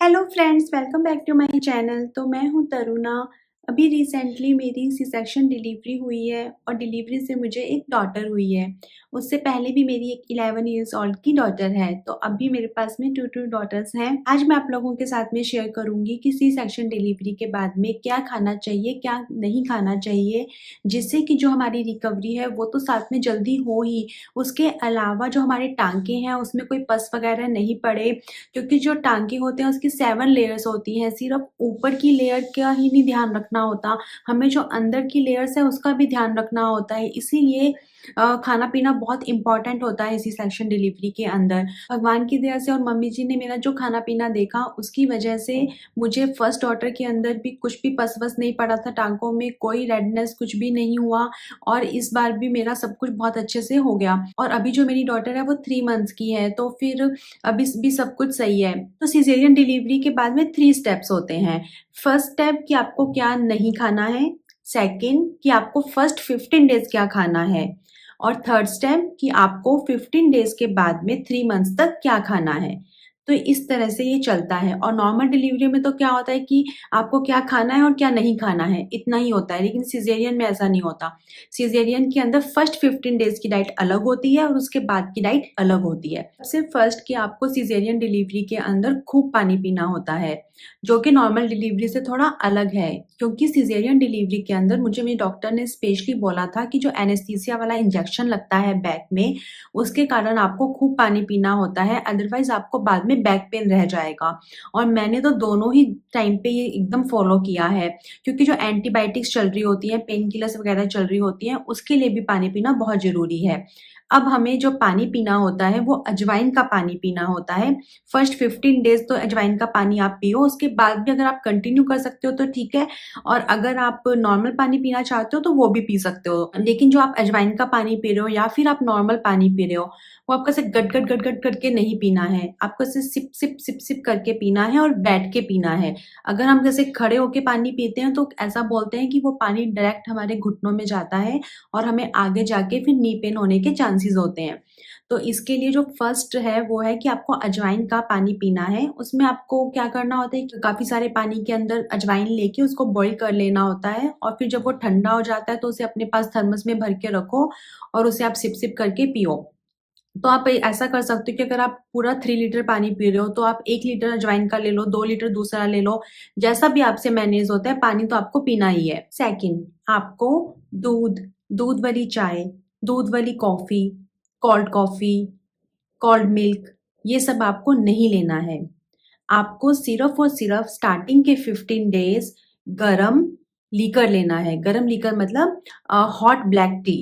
Hello friends, welcome back to my channel. तो मैं हूं तरुणा। अभी रिसेंटली मेरी सी सेक्शन डिलीवरी हुई है और डिलीवरी से मुझे एक डॉटर हुई है। उससे पहले भी मेरी एक 11 इयर्स ओल्ड की डॉटर है। तो अभी मेरे पास में टू डॉटर्स हैं। आज मैं आप लोगों के साथ में शेयर करूंगी कि सी सेक्शन डिलीवरी के बाद में क्या खाना चाहिए, क्या नहीं खाना चाहिए, जिससे कि जो हमारी रिकवरी है वो तो साथ में जल्दी हो ही, उसके अलावा जो हमारे टांके हैं उसमें कोई पस वगैरह नहीं पड़े। क्योंकि जो टांके होते हैं उसकी 7 लेयर्स होती हैं, सिर्फ ऊपर की लेयर का ही नहीं ध्यान रखना होता, हमें जो अंदर की लेयर्स है उसका भी ध्यान रखना होता है। इसीलिए खाना पीना बहुत इंपॉर्टेंट होता है इसी सेक्शन डिलीवरी के अंदर। भगवान की दया से और मम्मी जी ने मेरा जो खाना पीना देखा उसकी वजह से मुझे फर्स्ट डॉटर के अंदर भी कुछ भी पस वस नहीं पड़ा था, टांकों में कोई रेडनेस कुछ भी नहीं हुआ और इस बार भी मेरा सब कुछ बहुत अच्छे से हो गया। और अभी जो मेरी डॉटर है वो 3 मंथ्स की है, तो फिर अभी भी सब कुछ सही है। तो सिजेरियन डिलीवरी के बाद में 3 स्टेप्स होते हैं। फर्स्ट स्टेप कि आपको क्या नहीं खाना है, सेकंड कि आपको फर्स्ट 15 डेज क्या खाना है, और थर्ड स्टेप कि आपको 15 डेज के बाद में 3 मंथ्स तक क्या खाना है। तो इस तरह से ये चलता है। और नॉर्मल डिलीवरी में तो क्या होता है कि आपको क्या खाना है और क्या नहीं खाना है, इतना ही होता है। लेकिन सिजेरियन में ऐसा नहीं होता। सिजेरियन के अंदर फर्स्ट 15 डेज की डाइट अलग होती है और उसके बाद की डाइट अलग होती है। सबसे फर्स्ट कि आपको सिजेरियन डिलीवरी के अंदर खूब पानी पीना होता है, जो कि नॉर्मल डिलीवरी से थोड़ा अलग है। क्योंकि सिजेरियन डिलीवरी के अंदर मुझे मेरे डॉक्टर ने स्पेशली बोला था कि जो एनेस्थीसिया वाला इंजेक्शन लगता है बैक में, उसके कारण आपको खूब पानी पीना होता है, अदरवाइज आपको बाद में बैक पेन रह जाएगा। और मैंने तो दोनों ही टाइम पे ये एकदम फॉलो किया है। क्योंकि जो एंटीबायोटिक्स चल रही होती हैं, पेन किलर्स वगैरह चल रही होती हैं, उसके लिए भी पानी पीना बहुत ज़रूरी है। अब हमें जो पानी पीना होता है वो अजवाइन का पानी पीना होता है। फर्स्ट 15 डेज़ तो अजवाइन का पानी आप पियो, उसके बाद भी अगर आप कंटिन्यू कर सकते हो तो ठीक है, और अगर आप नॉर्मल पानी पीना चाहते हो तो वो भी पी सकते हो। लेकिन जो आप अजवाइन का पानी पी रहे हो या फिर आप नॉर्मल पानी पी रहे हो, वो आपको ऐसे गट-गट करके नहीं पीना है। आपको ऐसे सिप करके पीना है और बैठ के पीना है। अगर हम जैसे खड़े होके पानी पीते हैं तो ऐसा बोलते हैं कि वो पानी डायरेक्ट हमारे घुटनों में जाता है और हमें आगे जाके फिर नी पेन होने के चांसेस होते हैं। तो इसके लिए जो फर्स्ट है वो है कि आपको अजवाइन का पानी पीना है। उसमें आपको क्या करना होता है कि काफ़ी सारे पानी के अंदर अजवाइन लेके उसको बॉयल कर लेना होता है, और फिर जब वो ठंडा हो जाता है तो उसे अपने पास थर्मस में भर के रखो और उसे आप सिप करके पियो। तो आप ऐसा कर सकते हो कि अगर आप पूरा 3 लीटर पानी पी रहे हो तो आप 1 लीटर अजवाइन का ले लो, 2 लीटर दूसरा ले लो, जैसा भी आपसे मैनेज होता है, पानी तो आपको पीना ही है। सेकंड, आपको दूध, दूध वाली चाय, दूध वाली कॉफ़ी, कोल्ड मिल्क, ये सब आपको नहीं लेना है। आपको सिर्फ़ और सिर्फ़ स्टार्टिंग के 15 डेज़ गरम लीकर लेना है। गरम लीकर मतलब हॉट ब्लैक टी,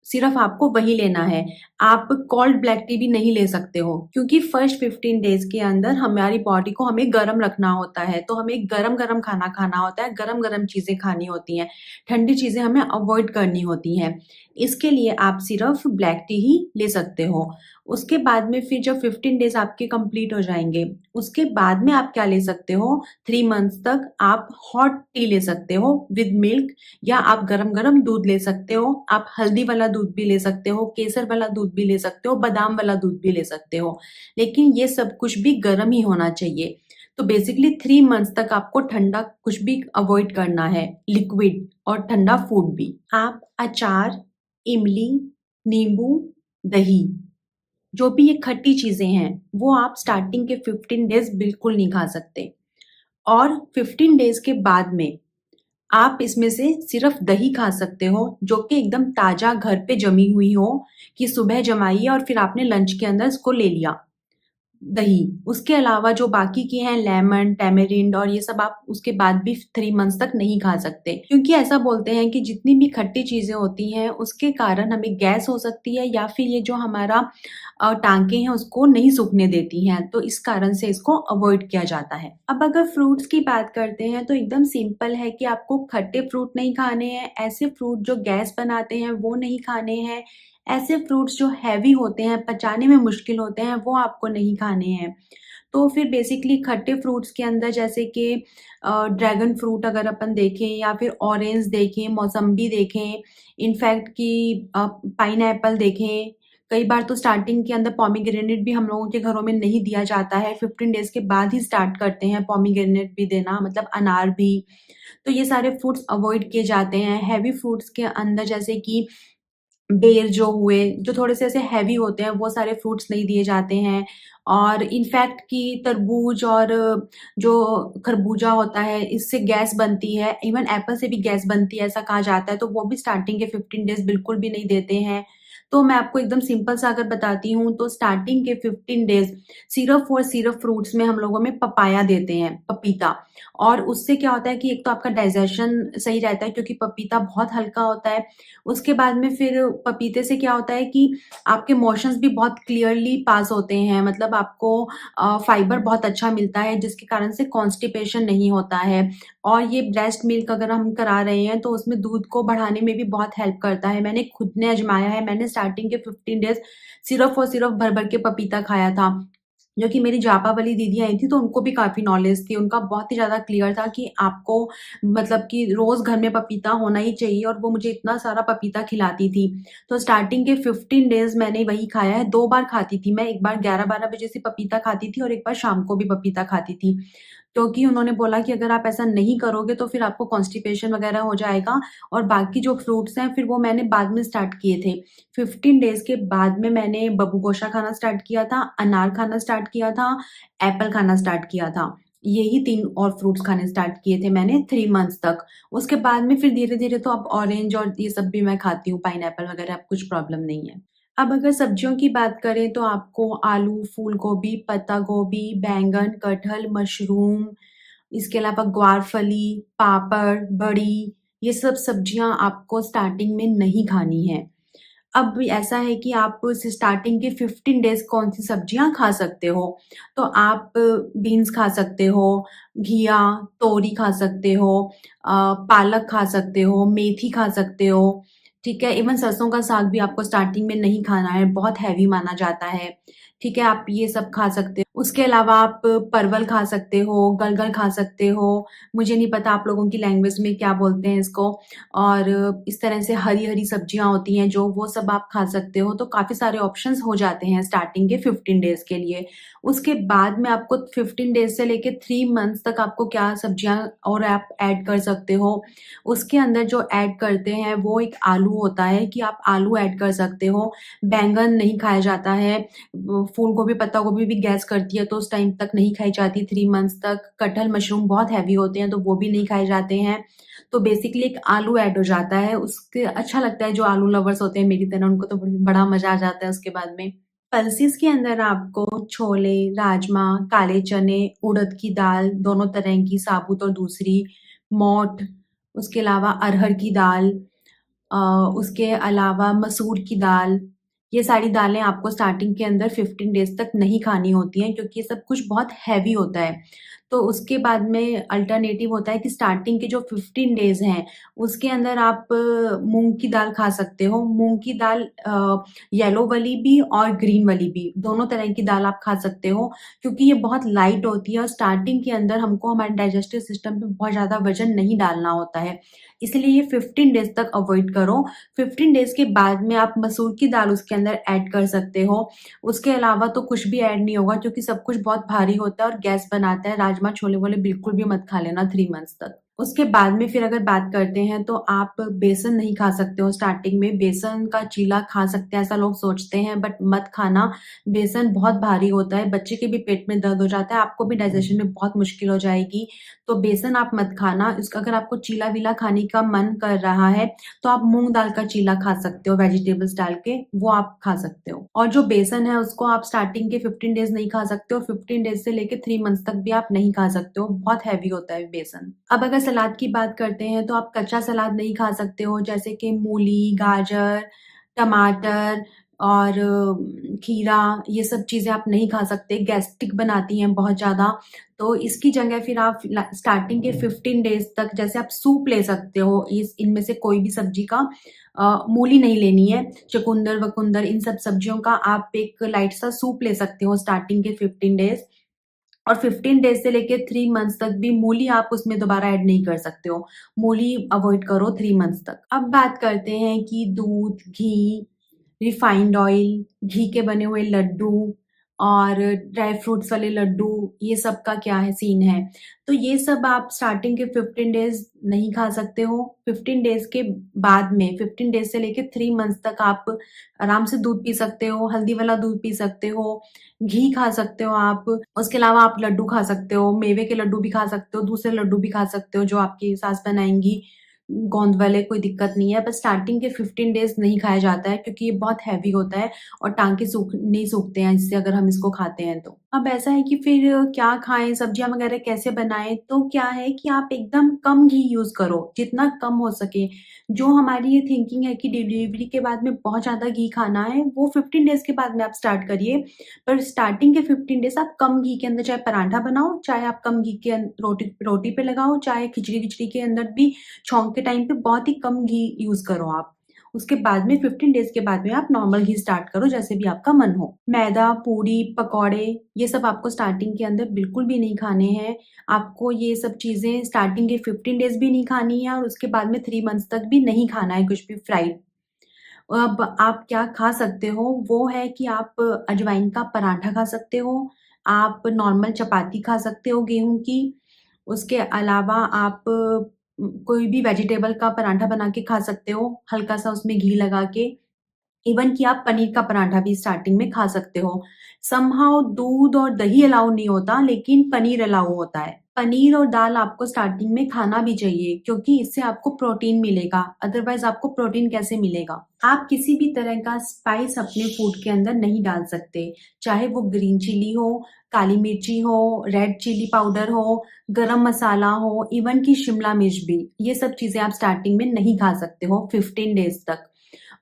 सिर्फ़ आपको वही लेना है। आप कोल्ड ब्लैक टी भी नहीं ले सकते हो, क्योंकि फर्स्ट 15 डेज़ के अंदर हमारी बॉडी को हमें गरम रखना होता है, तो हमें गरम-गरम खाना खाना होता है, गरम-गरम चीज़ें खानी होती हैं, ठंडी चीज़ें हमें अवॉइड करनी होती हैं। इसके लिए आप सिर्फ़ ब्लैक टी ही ले सकते हो। उसके बाद में फिर जब 15 डेज़ आपके कंप्लीट हो जाएँगे, उसके बाद में आप क्या ले सकते हो, 3 मंथ्स तक आप हॉट टी ले सकते हो विद मिल्क, या आप गरम-गरम दूध ले सकते हो। आप हल्दी वाला दूध भी ले सकते हो, केसर वाला दूध भी ले सकते हो, बादाम वाला दूध भी ले सकते हो। लेकिन ये सब कुछ भी गरम ही होना चाहिए। तो बेसिकली 3 मंथ्स तक आपको ठंडा कुछ भी अवॉइड करना है, लिक्विड और ठंडा फूड भी। आप अचार, इमली, नींबू, दही, जो भी ये खट्टी चीज़ें हैं, वो आप स्टार्टिंग के 15 डेज़ बिल्कुल नहीं खा सकते। और 15 डेज़ के बाद में आप इसमें से सिर्फ़ दही खा सकते हो, जो कि एकदम ताज़ा घर पे जमी हुई हो, कि सुबह जमाई है और फिर आपने लंच के अंदर इसको ले लिया, दही। उसके अलावा जो बाकी की हैं लेमन, टैमरिंड और ये सब आप उसके बाद भी 3 मंथ्स तक नहीं खा सकते। क्योंकि ऐसा बोलते हैं कि जितनी भी खट्टी चीज़ें होती हैं, उसके कारण हमें गैस हो सकती है, या फिर ये जो हमारा टाँके हैं उसको नहीं सूखने देती हैं, तो इस कारण से इसको अवॉइड किया जाता है। अब अगर फ्रूट्स की बात करते हैं तो एकदम सिंपल है कि आपको खट्टे फ्रूट नहीं खाने हैं, ऐसे फ्रूट जो गैस बनाते हैं वो नहीं खाने हैं, ऐसे फ्रूट्स जो हैवी होते हैं, पचाने में मुश्किल होते हैं, वो आपको नहीं खाने हैं। तो फिर बेसिकली खट्टे फ्रूट्स के अंदर जैसे कि ड्रैगन फ्रूट अगर अपन देखें, या फिर ऑरेंज देखें, मौसम्बी देखें, इनफैक्ट कि पाइनएप्पल देखें, कई बार तो स्टार्टिंग के अंदर पोमीग्रेनेट भी हम लोगों के घरों में नहीं दिया जाता है, 15 डेज़ के बाद ही स्टार्ट करते हैं पोमीग्रेनेट भी देना, मतलब अनार भी। तो ये सारे फ्रूट्स अवॉइड किए जाते हैं। हेवी फ्रूट्स के अंदर जैसे कि बेर जो हुए, जो थोड़े-से ऐसे हेवी होते हैं, वो सारे फ्रूट्स नहीं दिए जाते हैं। और इनफैक्ट कि तरबूज और जो खरबूजा होता है, इससे गैस बनती है, इवन एप्पल से भी गैस बनती है, ऐसा कहा जाता है, तो वो भी स्टार्टिंग के 15 डेज़ बिल्कुल भी नहीं देते हैं। तो मैं आपको एकदम सिंपल सा अगर बताती हूँ, तो स्टार्टिंग के 15 डेज़ सिर्फ़ और सिर्फ़ फ्रूट्स में हम लोगों में पपाया देते हैं, पपीता। और उससे क्या होता है कि एक तो आपका डाइजेशन सही रहता है, क्योंकि पपीता बहुत हल्का होता है। उसके बाद में फिर पपीते से क्या होता है कि आपके मोशंस भी बहुत क्लियरली पास होते हैं, मतलब आपको फाइबर बहुत अच्छा मिलता है, जिसके कारण से कॉन्स्टिपेशन नहीं होता है। और ये ब्रेस्ट मिल्क अगर हम करा रहे हैं तो उसमें दूध को बढ़ाने में भी बहुत हेल्प करता है। मैंने खुद ने आज़माया है, मैंने स्टार्टिंग के 15 डेज़ सिर्फ़ और सिर्फ़ भर-भर के पपीता खाया था। जो कि मेरी जापा वाली दीदी आई थी, तो उनको भी काफ़ी नॉलेज थी। उनका बहुत ही ज़्यादा क्लियर था कि आपको मतलब कि रोज़ घर में पपीता होना ही चाहिए, और वो मुझे इतना सारा पपीता खिलाती थी। तो स्टार्टिंग के 15 डेज़ मैंने वही खाया है, 2 बार खाती थी मैं, एक बार 11-12 बजे से पपीता खाती थी और एक बार शाम को भी पपीता खाती थी। क्योंकि उन्होंने बोला कि अगर आप ऐसा नहीं करोगे तो फिर आपको कॉन्स्टिपेशन वगैरह हो जाएगा, और बाकी जो फ्रूट्स हैं फिर वो मैंने बाद में स्टार्ट किए थे। 15 डेज़ के बाद में मैंने बबूगोशा खाना स्टार्ट किया था, अनार खाना स्टार्ट किया था, एप्पल खाना स्टार्ट किया था। यही 3 और फ्रूट्स खाने स्टार्ट किए थे मैंने 3 मंथ्स तक। उसके बाद में फिर धीरे-धीरे तो अब ऑरेंज और ये सब भी मैं खाती हूँ, पाइनएप्पल वगैरह, अब कुछ प्रॉब्लम नहीं है। अब अगर सब्जियों की बात करें तो आपको आलू, फूल गोभी, पत्ता गोभी, बैंगन, कटहल, मशरूम, इसके अलावा ग्वारफली, पापड़, बड़ी, ये सब सब्जियाँ आपको स्टार्टिंग में नहीं खानी हैं। अब ऐसा है कि आप स्टार्टिंग के 15 डेज़ कौन-सी सब्जियाँ खा सकते हो। तो आप बीन्स खा सकते हो, घिया, तोरी खा सकते हो, पालक खा सकते हो, मेथी खा सकते हो, ठीक है? इवन सरसों का साग भी आपको स्टार्टिंग में नहीं खाना है, बहुत हेवी माना जाता है, ठीक है? आप ये सब खा सकते हो। उसके अलावा आप परवल खा सकते हो, गलगल खा सकते हो, मुझे नहीं पता आप लोगों की लैंग्वेज में क्या बोलते हैं इसको। और इस तरह से हरी-हरी सब्जियाँ होती हैं जो, वो सब आप खा सकते हो, तो काफ़ी सारे ऑप्शंस हो जाते हैं स्टार्टिंग के 15 डेज़ के लिए। उसके बाद में आपको 15 डेज़ से लेके 3 मंथ्स तक आपको क्या सब्जियाँ और आप ऐड कर सकते हो, उसके अंदर जो ऐड करते हैं वो एक आलू होता है कि आप आलू ऐड कर सकते हो, बैंगन नहीं खाया जाता है, फूल गोभी, पत्ता गोभी भी गैस करती है तो उस टाइम तक नहीं खाई जाती 3 मंथ्स तक, कटहल, मशरूम बहुत हेवी होते हैं तो वो भी नहीं खाए जाते हैं। तो बेसिकली एक आलू ऐड हो जाता है, उसके अच्छा लगता है जो आलू लवर्स होते हैं मेरी तरह, उनको तो बड़ा मज़ा आ जाता है उसके बाद में। पल्सेस के अंदर आपको छोले, राजमा, काले चने, उड़द की दाल, दोनों तरह की साबुत और दूसरी, मोठ, उसके अलावा अरहर की दाल, अ, उसके अलावा मसूर की दाल, ये सारी दालें आपको स्टार्टिंग के अंदर 15 डेज़ तक नहीं खानी होती हैं, क्योंकि ये सब कुछ बहुत हेवी होता है। तो उसके बाद में अल्टरनेटिव होता है कि स्टार्टिंग के जो 15 डेज़ हैं, उसके अंदर आप मूँग की दाल खा सकते हो। मूँग की दाल येलो वाली भी और ग्रीन वाली भी, दोनों तरह की दाल आप खा सकते हो, क्योंकि ये बहुत लाइट होती है और स्टार्टिंग के अंदर हमको हमारे डाइजेस्टिव सिस्टम पे बहुत ज़्यादा वज़न नहीं डालना होता है। इसलिए ये 15 डेज़ तक अवॉइड करो। 15 डेज़ के बाद में आप मसूर की दाल उसके अंदर ऐड कर सकते हो। उसके अलावा तो कुछ भी ऐड नहीं होगा, क्योंकि सब कुछ बहुत भारी होता है और गैस बनाता है। राजमा, छोले-वोले बिल्कुल भी मत खा लेना 3 मंथ्स तक। उसके बाद में फिर अगर बात करते हैं तो आप बेसन नहीं खा सकते हो स्टार्टिंग में, बेसन का चीला खा सकते हैं ऐसा लोग सोचते हैं, बट मत खाना। बेसन बहुत भारी होता है, बच्चे के भी पेट में दर्द हो जाता है, आपको भी डाइजेशन में बहुत मुश्किल हो जाएगी। तो बेसन आप मत खाना। इसका अगर आपको चीला-वीला खाने का मन कर रहा है, तो आप मूँग दाल का चीला खा सकते हो वेजिटेबल्स डाल के, वो आप खा सकते हो। और जो बेसन है उसको आप स्टार्टिंग के 15 डेज़ नहीं खा सकते हो, 15 डेज़ से लेके 3 मंथ्स तक भी आप नहीं खा सकते हो, बहुत हेवी होता है बेसन। अब अगर सलाद की बात करते हैं तो आप कच्चा सलाद नहीं खा सकते हो, जैसे कि मूली, गाजर, टमाटर और खीरा, ये सब चीज़ें आप नहीं खा सकते, गैस्ट्रिक बनाती हैं बहुत ज़्यादा। तो इसकी जगह फिर आप स्टार्टिंग के 15 डेज़ तक जैसे आप सूप ले सकते हो, इस इनमें से कोई भी सब्जी का। मूली नहीं लेनी है, चुकंदर-वकुंदर इन सब सब्जियों का आप एक लाइट सा सूप ले सकते हो स्टार्टिंग के 15 डेज़। और 15 डेज़ से लेके 3 मंथ्स तक भी मूली आप उसमें दोबारा ऐड नहीं कर सकते हो। मूली अवॉइड करो 3 मंथ्स तक। अब बात करते हैं कि दूध, घी, रिफाइंड ऑयल, घी के बने हुए लड्डू और ड्राई फ्रूट्स वाले लड्डू, ये सब का क्या है सीन है। तो ये सब आप स्टार्टिंग के 15 डेज़ नहीं खा सकते हो। 15 डेज़ के बाद में 15 डेज़ से लेके 3 मंथ्स तक आप आराम से दूध पी सकते हो, हल्दी वाला दूध पी सकते हो, घी खा सकते हो आप। उसके अलावा आप लड्डू खा सकते हो, मेवे के लड्डू भी खा सकते हो, दूसरे लड्डू भी खा सकते हो जो आपकी सास बनाएँगी, गोंद वाले, कोई दिक्कत नहीं है। बस स्टार्टिंग के 15 डेज़ नहीं खाया जाता है क्योंकि ये बहुत हेवी होता है और टाँके नहीं सूखते हैं इससे, अगर हम इसको खाते हैं तो। अब ऐसा है कि फिर क्या खाएँ, सब्जियाँ वगैरह कैसे बनाएँ? तो क्या है कि आप एकदम कम घी यूज़ करो, जितना कम हो सके। जो हमारी ये थिंकिंग है कि डिलीवरी के बाद में बहुत ज़्यादा घी खाना है, वो 15 डेज़ के बाद में आप स्टार्ट करिए। पर स्टार्टिंग के 15 डेज़ आप कम घी के अंदर चाहे पराठा बनाओ, चाहे आप कम घी के रोटी रोटी पे लगाओ, चाहे खिचड़ी-विचड़ी के अंदर भी छौंक के टाइम पे बहुत ही कम घी यूज़ करो आप। उसके बाद में 15 डेज़ के बाद में आप नॉर्मल घी स्टार्ट करो जैसे भी आपका मन हो। मैदा, पूड़ी, पकौड़े ये सब आपको स्टार्टिंग के अंदर बिल्कुल भी नहीं खाने हैं। आपको ये सब चीज़ें स्टार्टिंग के 15 डेज़ भी नहीं खानी है और उसके बाद में 3 मंथ्स तक भी नहीं खाना है कुछ भी फ्राइड। अब आप क्या खा सकते हो, वो है कि आप अजवाइन का पराठा खा सकते हो, आप नॉर्मल चपाती खा सकते हो गेहूँ की, उसके अलावा आप कोई भी वेजिटेबल का पराठा बना के खा सकते हो, हल्का-सा उसमें घी लगा के। इवन कि आप पनीर का पराठा भी स्टार्टिंग में खा सकते हो। समहाउ दूध और दही अलाउ नहीं होता, लेकिन पनीर अलाउ होता है। पनीर और दाल आपको स्टार्टिंग में खाना भी चाहिए क्योंकि इससे आपको प्रोटीन मिलेगा, अदरवाइज़ आपको प्रोटीन कैसे मिलेगा? आप किसी भी तरह का स्पाइस अपने फूड के अंदर नहीं डाल सकते, चाहे वो ग्रीन चिली हो, काली मिर्ची हो, रेड चिली पाउडर हो, गरम मसाला हो, इवन कि शिमला मिर्च भी। ये सब चीज़ें आप स्टार्टिंग में नहीं खा सकते हो 15 डेज़ तक।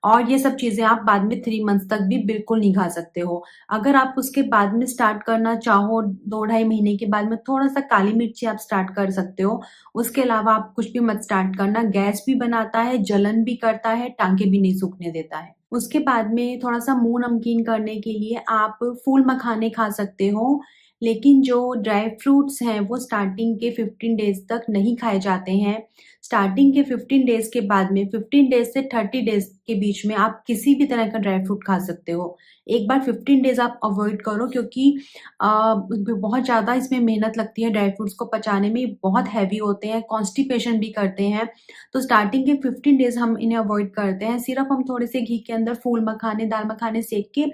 और ये सब चीज़ें आप बाद में 3 मंथ्स तक भी बिल्कुल नहीं खा सकते हो। अगर आप उसके बाद में स्टार्ट करना चाहो 2 ढाई महीने के बाद में थोड़ा-सा काली मिर्ची आप स्टार्ट कर सकते हो। उसके अलावा आप कुछ भी मत स्टार्ट करना, गैस भी बनाता है, जलन भी करता है, टाँके भी नहीं सूखने देता है। उसके बाद में थोड़ा-सा मुँह नमकीन करने के लिए आप फूल मखाने खा सकते हो, लेकिन जो ड्राई फ्रूट्स हैं वो स्टार्टिंग के 15 डेज़ तक नहीं खाए जाते हैं। स्टार्टिंग के 15 डेज़ के बाद में 15 डेज़ से 30 डेज़ के बीच में आप किसी भी तरह का ड्राई फ्रूट खा सकते हो। एक बार 15 डेज़ आप अवॉइड करो क्योंकि बहुत ज़्यादा इसमें मेहनत लगती है ड्राई फ्रूट्स को पचाने में, बहुत हेवी होते हैं, कॉन्स्टिपेशन भी करते हैं। तो स्टार्टिंग के 15 डेज़ हम इन्हें अवॉइड करते हैं। सिर्फ़ हम थोड़े से घी के अंदर फूल मखाने, दाल मखाने सेक के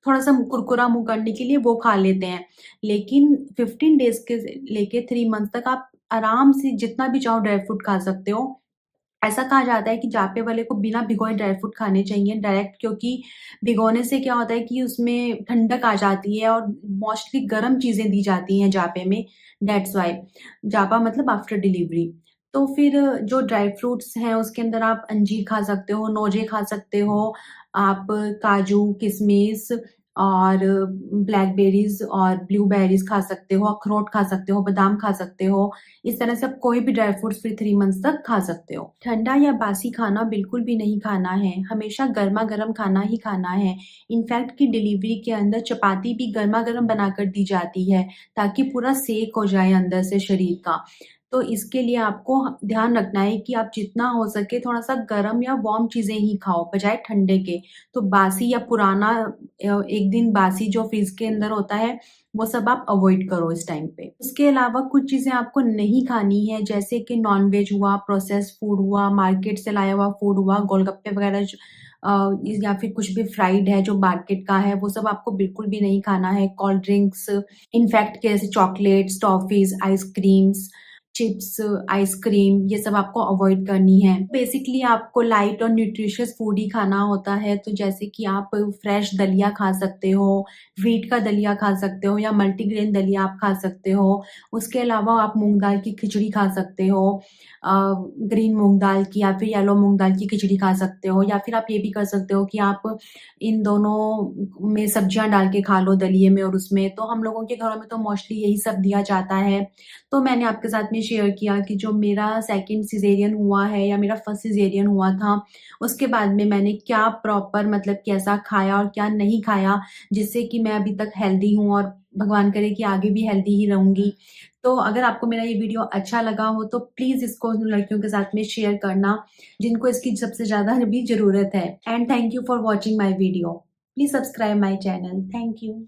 थोड़ा-सा कुरकुरा मुँह करने के लिए वो खा लेते हैं। लेकिन 15 डेज़ के लेके 3 मंथ्स तक आप आराम से जितना भी चाहो ड्राई फ्रूट खा सकते हो। ऐसा कहा जाता है कि जापे वाले को बिना भिगोए ड्राई फ्रूट खाने चाहिए डायरेक्ट, क्योंकि भिगोने से क्या होता है कि उसमें ठंडक आ जाती है और मोस्टली गर्म चीज़ें दी जाती हैं जापे में, दैट्स व्हाई। जापा मतलब आफ्टर डिलीवरी। तो फिर जो ड्राई फ्रूट्स हैं उसके अंदर आप अंजीर खा सकते हो, नोजे खा सकते हो, आप काजू, किशमिश और ब्लैकबेरीज़ और ब्लूबेरीज़ खा सकते हो, अखरोट खा सकते हो, बादाम खा सकते हो। इस तरह से आप कोई भी ड्राई फ्रूट्स फिर 3 मंथ्स तक खा सकते हो। ठंडा या बासी खाना बिल्कुल भी नहीं खाना है, हमेशा गरमा-गरम खाना ही खाना है। इनफैक्ट कि डिलीवरी के अंदर चपाती भी गरमा-गरम बनाकर दी जाती है, ताकि पूरा सेक हो जाए अंदर से शरीर का। तो इसके लिए आपको ध्यान रखना है कि आप जितना हो सके थोड़ा-सा गरम या वार्म चीज़ें ही खाओ, बजाए ठंडे के। तो बासी या पुराना 1 दिन बासी जो फ्रिज के अंदर होता है, वो सब आप अवॉइड करो इस टाइम पे। उसके अलावा कुछ चीज़ें आपको नहीं खानी है, जैसे कि नॉन-वेज हुआ, प्रोसेस्ड फूड हुआ, मार्केट से लाया हुआ फूड हुआ, गोलगप्पे वगैरह या फिर कुछ भी फ्राइड है जो मार्केट का है, वो सब आपको बिल्कुल भी नहीं खाना है। कोल्ड ड्रिंक्स, इनफैक्ट कि जैसे chocolates, toffees, ice creams, chips, ice cream ये सब आपको अवॉइड करनी है। बेसिकली आपको लाइट और न्यूट्रिशियस फूड ही खाना होता है, तो जैसे कि आप फ्रेश दलिया खा सकते हो, व्हीट का दलिया खा सकते हो या मल्टीग्रेन दलिया आप खा सकते हो। उसके अलावा आप मूँग दाल की खिचड़ी खा सकते हो, अ, ग्रीन मूँग दाल की या फिर येलो मूँग दाल की खिचड़ी खा सकते हो, या फिर आप ये भी कर सकते हो कि आप इन दोनों में सब्जियाँ डाल के खा लो दलिए में और उसमें। तो हम लोगों के घरों में तो मोस्टली यही सब दिया जाता है। तो मैंने आपके साथ में शेयर किया कि जो मेरा सेकंड सिज़ेरियन हुआ है या मेरा फर्स्ट सिज़ेरियन हुआ था, उसके बाद में मैंने क्या प्रॉपर मतलब कैसा खाया और क्या नहीं खाया, जिससे कि मैं अभी तक हेल्दी हूँ और भगवान करे कि आगे भी हेल्दी ही रहूँगी। तो अगर आपको मेरा ये वीडियो अच्छा लगा हो तो प्लीज़ इसको उन लड़कियों के साथ में शेयर करना, जिनको इसकी सबसे ज़्यादा अभी ज़रूरत है। And thank you for watching my video. Please subscribe my channel. Thank you.